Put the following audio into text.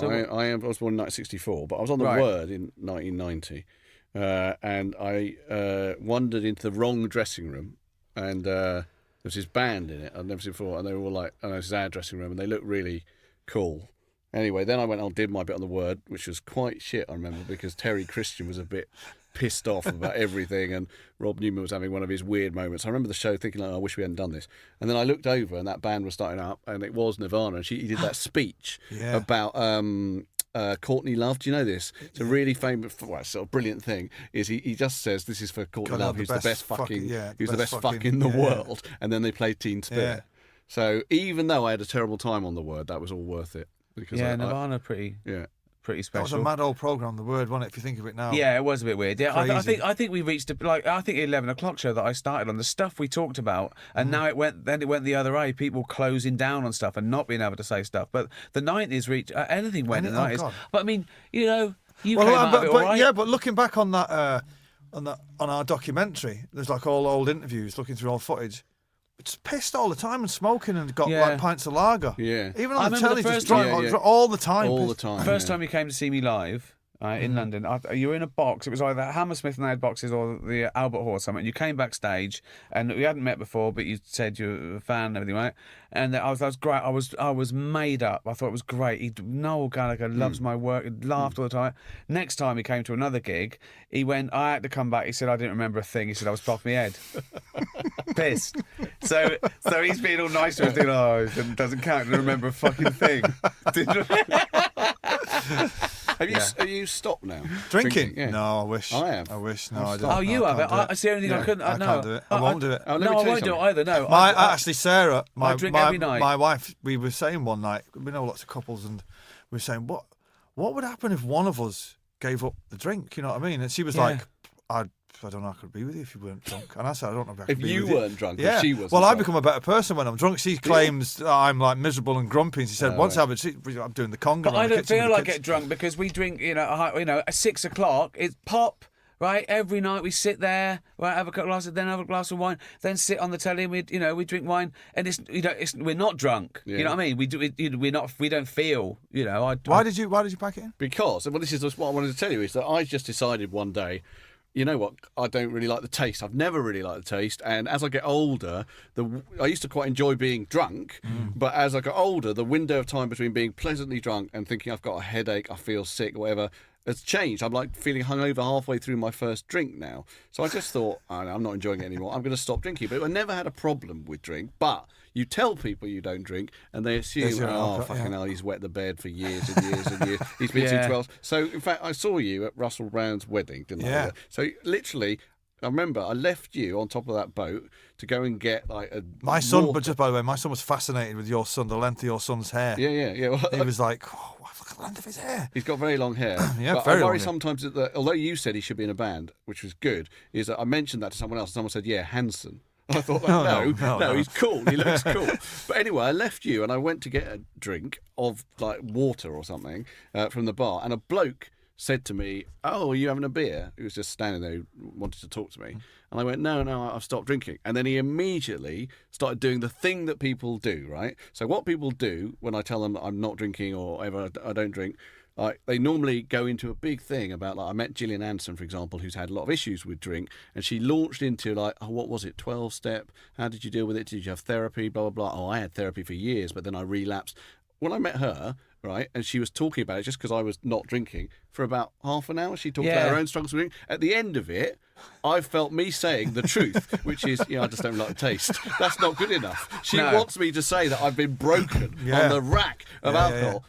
I was born in 1964, but I was on the Word in 1990, and I wandered into the wrong dressing room, and there was this band in it I'd never seen before, and they were all like, "Oh, this is our dressing room," and they looked really cool. Anyway, then I went and did my bit on the Word, which was quite shit, I remember, because Terry Christian was a bit pissed off about everything, and Rob Newman was having one of his weird moments. I remember the show thinking, like, I wish we hadn't done this. And then I looked over, and that band was starting up, and it was Nirvana, and he did that speech about Courtney Love. Do you know this? It's a really famous, sort of brilliant thing. Is he just says, "This is for Courtney Love, who's the best fuck in the world," and then they played Teen Spirit. Yeah. So even though I had a terrible time on the Word, that was all worth it. Because Nirvana pretty special. That was a mad old programme, the Word, wasn't it? If you think of it now. Yeah, it was a bit weird. Yeah, I think we reached I think 11 o'clock show that I started on, the stuff we talked about, and now it went the other way. People closing down on stuff and not being able to say stuff. But the 90s reached anything went in the 90s. God. But I mean, you came out of it all right. Yeah, but looking back on that on our documentary, there's like all old interviews, looking through old footage. It's pissed all the time and smoking and got like pints of lager. Yeah. Even on the telly, just drunk all the time. All the time. First time you came to see me live in London, you were in a box. It was either Hammersmith and they had boxes or the Albert Hall or something. You came backstage and we hadn't met before, but you said you were a fan and everything, right? And that was great. I was made up. I thought it was great. Noel Gallagher loves my work. He laughed all the time. Next time he came to another gig, he went, I had to come back. He said, I didn't remember a thing. He said, I was off my head. Pissed. So he's being all nice to us. It doesn't count. Didn't remember a fucking thing. Have you stopped now? Drinking? Yeah. No, I wish. I have. I wish. No, I don't. Oh, you have it? That's the only thing I couldn't. I can't do it. I won't do it. Oh, No, I won't do it either. No. Actually, Sarah, I drink every night. My wife, we were saying one night, we know lots of couples, and we were saying, what would happen if one of us gave up the drink? You know what I mean? And she was like, I don't know, I could be with you if you weren't drunk. And I said, I don't know if I could if be you with weren't drunk, yeah. if she wasn't well, drunk. I become a better person when I'm drunk. She claims that I'm like miserable and grumpy. And she said, once I'm doing the conga. But I don't feel like get drunk because we drink, at 6 o'clock, it's pop. Right, every night we sit there, right, have a couple of glasses, then have a glass of wine, then sit on the telly and we drink wine, and we're not drunk. Yeah. You know what I mean? We don't feel. Why did you pack it in? Because this is what I wanted to tell you is that I just decided one day. You know what? I don't really like the taste. I've never really liked the taste. And as I get older, I used to quite enjoy being drunk. But as I got older, the window of time between being pleasantly drunk and thinking I've got a headache, I feel sick, or whatever, has changed. I'm like feeling hungover halfway through my first drink now. So I just thought, I'm not enjoying it anymore. I'm going to stop drinking. But I never had a problem with drink. But you tell people you don't drink, and they assume, fucking hell, he's wet the bed for years and years and years. He's been to 12. So, in fact, I saw you at Russell Brown's wedding, didn't I? Yeah. So, literally, I remember I left you on top of that boat to go and get like a my son, water. But just by the way, my son was fascinated with your son, the length of your son's hair. Yeah. Well, he was like, look at the length of his hair. He's got very long hair. But very I worry sometimes that although you said he should be in a band, which was good, is that I mentioned that to someone else, and someone said, Hanson. I thought, no, he's cool. He looks cool. But anyway, I left you and I went to get a drink of like water or something from the bar, and a bloke said to me, "Oh, are you having a beer?" He was just standing there, wanted to talk to me. And I went, no, I've stopped drinking. And then he immediately started doing the thing that people do, right? So what people do when I tell them I'm not drinking or ever I don't drink, they normally go into a big thing about, I met Gillian Anderson, for example, who's had a lot of issues with drink, and she launched into what was it, 12-step? How did you deal with it? Did you have therapy? Blah, blah, blah. Oh, I had therapy for years, but then I relapsed. When I met her, right, and she was talking about it just because I was not drinking, for about half an hour, she talked about her own struggles with drink. At the end of it, I felt me saying the truth, which is, I just don't like the taste. That's not good enough. She wants me to say that I've been broken on the rack of alcohol.